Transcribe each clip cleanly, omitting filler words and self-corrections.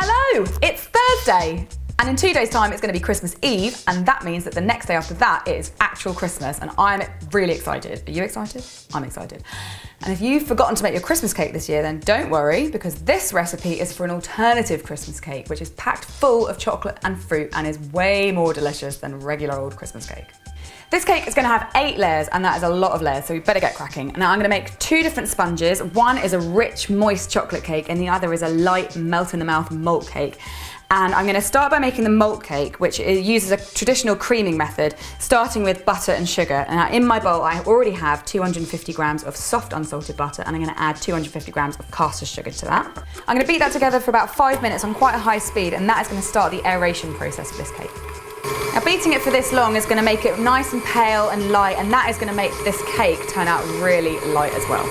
Hello, it's Thursday. And in 2 days' time, it's going to be Christmas Eve, and that means that the next day after that is actual Christmas, and I'm really excited. Are you excited? I'm excited. And if you've forgotten to make your Christmas cake this year, then don't worry, because this recipe is for an alternative Christmas cake, which is packed full of chocolate and fruit and is way more delicious than regular old Christmas cake. This cake is going to have 8 layers, and that is a lot of layers, so we better get cracking. Now I'm going to make 2 different sponges. One is a rich, moist chocolate cake, and the other is a light, melt-in-the-mouth malt cake. And I'm going to start by making the malt cake, which uses a traditional creaming method, starting with butter and sugar. And now in my bowl, I already have 250 grams of soft unsalted butter, and I'm going to add 250 grams of caster sugar to that. I'm going to beat that together for about 5 minutes on quite a high speed, and that is going to start the aeration process for this cake. Now beating it for this long is going to make it nice and pale and light, and that is going to make this cake turn out really light as well.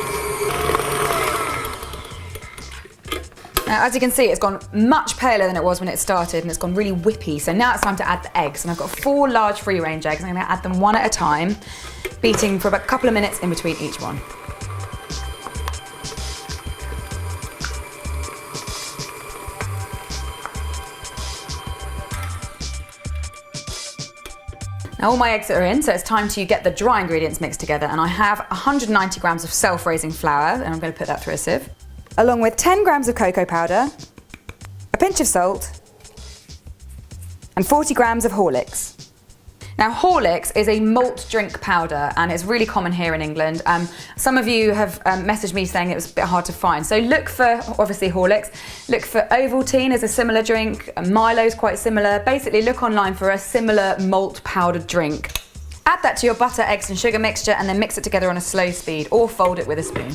Now, as you can see, it's gone much paler than it was when it started, and it's gone really whippy. So now it's time to add the eggs, and I've got 4 large free-range eggs. I'm going to add them one at a time, beating for about a couple of minutes in between each one. Now all my eggs are in, so it's time to get the dry ingredients mixed together, and I have 190 grams of self-raising flour, and I'm going to put that through a sieve, along with 10 grams of cocoa powder, a pinch of salt, and 40 grams of Horlicks. Now Horlicks is a malt drink powder, and it's really common here in England. Some of you have messaged me saying it was a bit hard to find. So look for, obviously, Horlicks. Look for Ovaltine as a similar drink. Milo's quite similar. Basically look online for a similar malt powdered drink. Add that to your butter, eggs and sugar mixture, and then mix it together on a slow speed, or fold it with a spoon.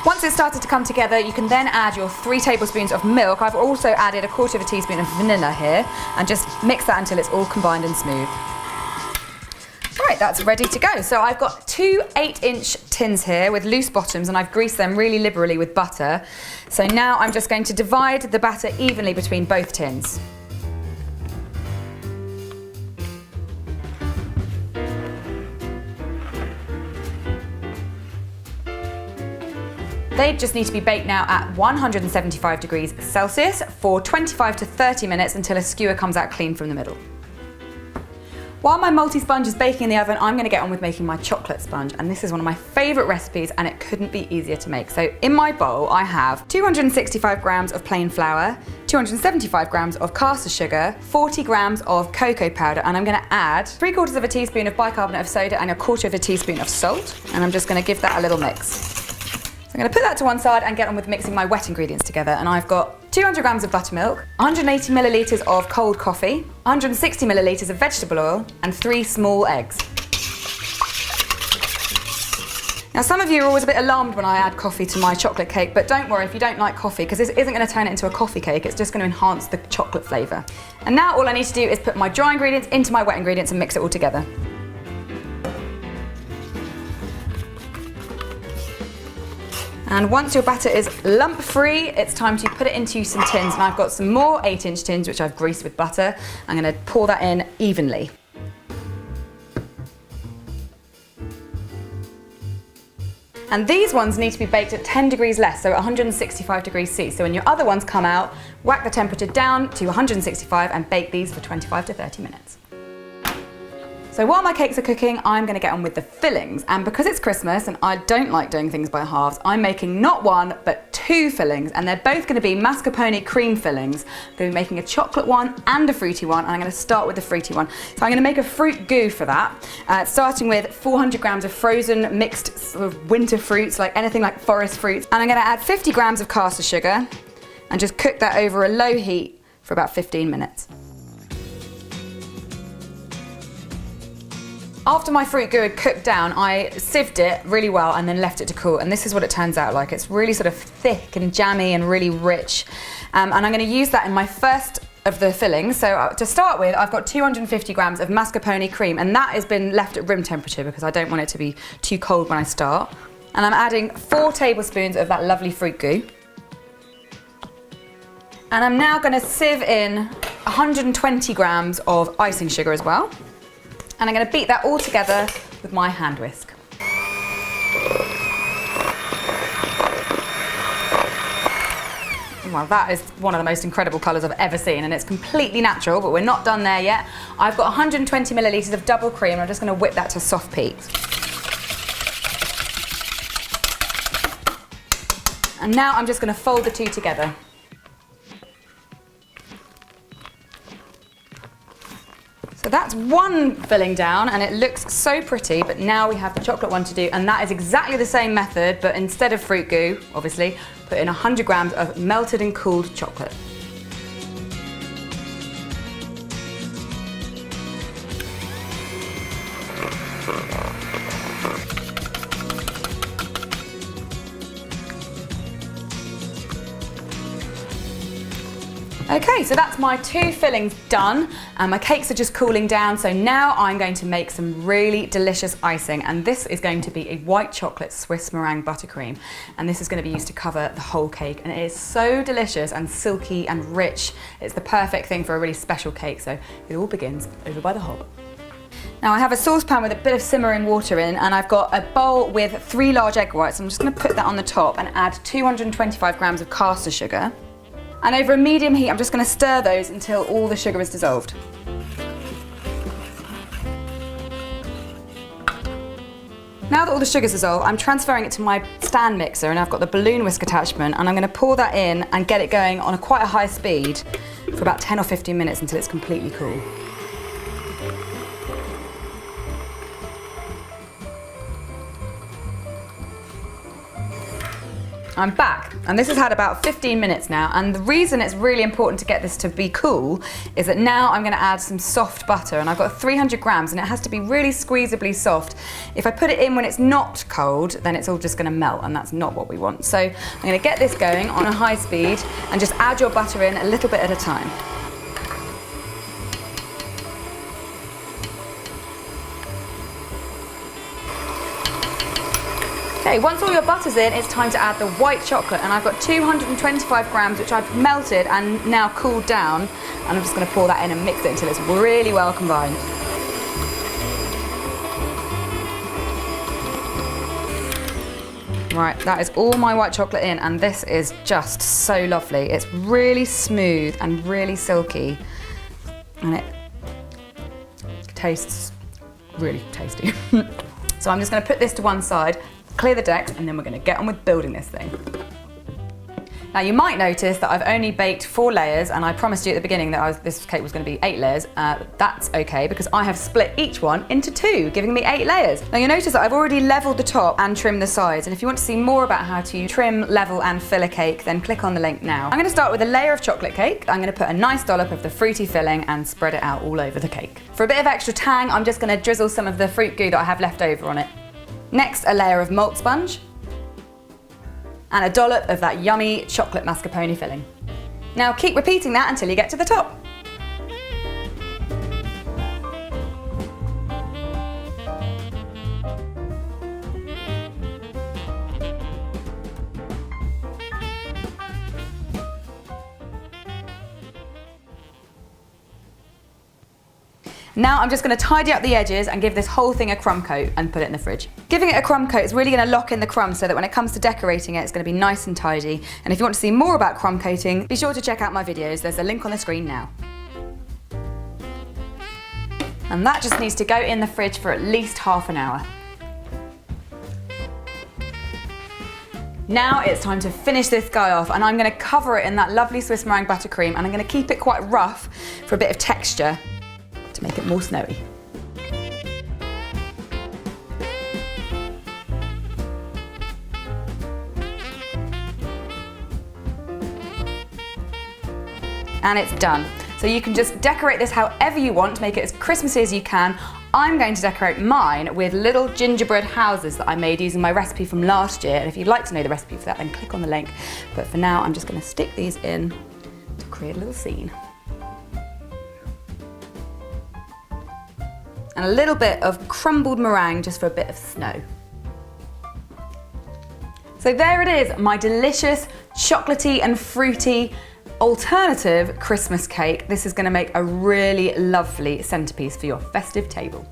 Once it's started to come together, you can then add your 3 tablespoons of milk. I've also added a 1/4 teaspoon of vanilla here, and just mix that until it's all combined and smooth. Right, that's ready to go. So I've got 2 8-inch tins here with loose bottoms, and I've greased them really liberally with butter. So now I'm just going to divide the batter evenly between both tins. They just need to be baked now at 175 degrees Celsius for 25 to 30 minutes until a skewer comes out clean from the middle. While my multi-sponge is baking in the oven, I'm going to get on with making my chocolate sponge, and this is one of my favourite recipes, and it couldn't be easier to make. So in my bowl I have 265 grams of plain flour, 275 grams of caster sugar, 40 grams of cocoa powder, and I'm going to add 3/4 teaspoon of bicarbonate of soda and 1/4 teaspoon of salt, and I'm just going to give that a little mix. I'm going to put that to one side and get on with mixing my wet ingredients together, and I've got 200 grams of buttermilk, 180 millilitres of cold coffee, 160 millilitres of vegetable oil, and 3 small eggs. Now some of you are always a bit alarmed when I add coffee to my chocolate cake, but don't worry if you don't like coffee, because this isn't going to turn it into a coffee cake, it's just going to enhance the chocolate flavour. And now all I need to do is put my dry ingredients into my wet ingredients and mix it all together. And once your batter is lump-free, it's time to put it into some tins. And I've got some more 8-inch tins which I've greased with butter. I'm going to pour that in evenly. And these ones need to be baked at 10 degrees less, so 165 degrees C. So when your other ones come out, whack the temperature down to 165 and bake these for 25 to 30 minutes. So while my cakes are cooking, I'm going to get on with the fillings. And because it's Christmas and I don't like doing things by halves, I'm making not 1 but 2 fillings, and they're both going to be mascarpone cream fillings. I'm going to be making a chocolate one and a fruity one, and I'm going to start with the fruity one. So I'm going to make a fruit goo for that, starting with 400 grams of frozen mixed sort of winter fruits, like anything like forest fruits. And I'm going to add 50 grams of caster sugar and just cook that over a low heat for about 15 minutes. After my fruit goo had cooked down, I sieved it really well and then left it to cool, and this is what it turns out like. It's really sort of thick and jammy and really rich, and I'm going to use that in my first of the fillings. So to start with, I've got 250 grams of mascarpone cream, and that has been left at room temperature because I don't want it to be too cold when I start. And I'm adding 4 tablespoons of that lovely fruit goo. And I'm now going to sieve in 120 grams of icing sugar as well. And I'm going to beat that all together with my hand whisk. Well, that is one of the most incredible colours I've ever seen, and it's completely natural, but we're not done there yet. I've got 120 millilitres of double cream, and I'm just going to whip that to soft peaks. And now I'm just going to fold the two together. So that's one filling down, and it looks so pretty, but now we have the chocolate one to do, and that is exactly the same method, but instead of fruit goo, obviously, put in 100 grams of melted and cooled chocolate. Okay, so that's my two fillings done, and my cakes are just cooling down, so now I'm going to make some really delicious icing, and this is going to be a white chocolate Swiss meringue buttercream, and this is going to be used to cover the whole cake, and it is so delicious and silky and rich. It's the perfect thing for a really special cake, so it all begins over by the hob. Now I have a saucepan with a bit of simmering water in, and I've got a bowl with 3 large egg whites. I'm just going to put that on the top and add 225 grams of caster sugar. And over a medium heat, I'm just going to stir those until all the sugar is dissolved. Now that all the sugar's dissolved, I'm transferring it to my stand mixer, and I've got the balloon whisk attachment, and I'm going to pour that in and get it going on quite a high speed for about 10 or 15 minutes until it's completely cool. I'm back, and this has had about 15 minutes now, and the reason it's really important to get this to be cool is that now I'm going to add some soft butter, and I've got 300 grams, and it has to be really squeezably soft. If I put it in when it's not cold, then it's all just going to melt, and that's not what we want. So I'm going to get this going on a high speed and just add your butter in a little bit at a time. Okay, once all your butter's in, it's time to add the white chocolate, and I've got 225 grams which I've melted and now cooled down, and I'm just going to pour that in and mix it until it's really well combined. Right, that is all my white chocolate in, and this is just so lovely. It's really smooth and really silky, and it tastes really tasty. So I'm just going to put this to one side, clear the decks, and then we're going to get on with building this thing. Now you might notice that I've only baked 4 layers, and I promised you at the beginning that this cake was going to be 8 layers. That's okay, because I have split each one into 2, giving me 8 layers. Now you'll notice that I've already leveled the top and trimmed the sides, and if you want to see more about how to trim, level and fill a cake, then click on the link now. I'm going to start with a layer of chocolate cake. I'm going to put a nice dollop of the fruity filling and spread it out all over the cake. For a bit of extra tang, I'm just going to drizzle some of the fruit goo that I have left over on it. Next, a layer of malt sponge and a dollop of that yummy chocolate mascarpone filling. Now keep repeating that until you get to the top. Now I'm just going to tidy up the edges and give this whole thing a crumb coat and put it in the fridge. Giving it a crumb coat is really going to lock in the crumbs so that when it comes to decorating it, it's going to be nice and tidy. And if you want to see more about crumb coating, be sure to check out my videos. There's a link on the screen now. And that just needs to go in the fridge for at least half an hour. Now it's time to finish this guy off, and I'm going to cover it in that lovely Swiss meringue buttercream, and I'm going to keep it quite rough for a bit of texture to make it more snowy. And it's done. So you can just decorate this however you want to make it as Christmassy as you can. I'm going to decorate mine with little gingerbread houses that I made using my recipe from last year. And if you'd like to know the recipe for that, then click on the link. But for now, I'm just going to stick these in to create a little scene. And a little bit of crumbled meringue just for a bit of snow. So there it is, my delicious chocolatey and fruity alternative Christmas cake. This is going to make a really lovely centerpiece for your festive table.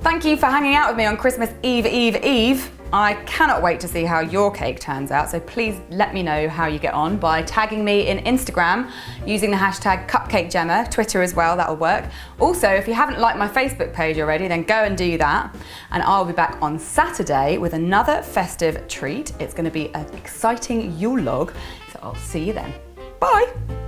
Thank you for hanging out with me on Christmas Eve. I cannot wait to see how your cake turns out, so please let me know how you get on by tagging me in Instagram using the hashtag CupcakeJemma, Twitter as well, that'll work. Also, if you haven't liked my Facebook page already, then go and do that. And I'll be back on Saturday with another festive treat. It's going to be an exciting Yule log, so I'll see you then. Bye!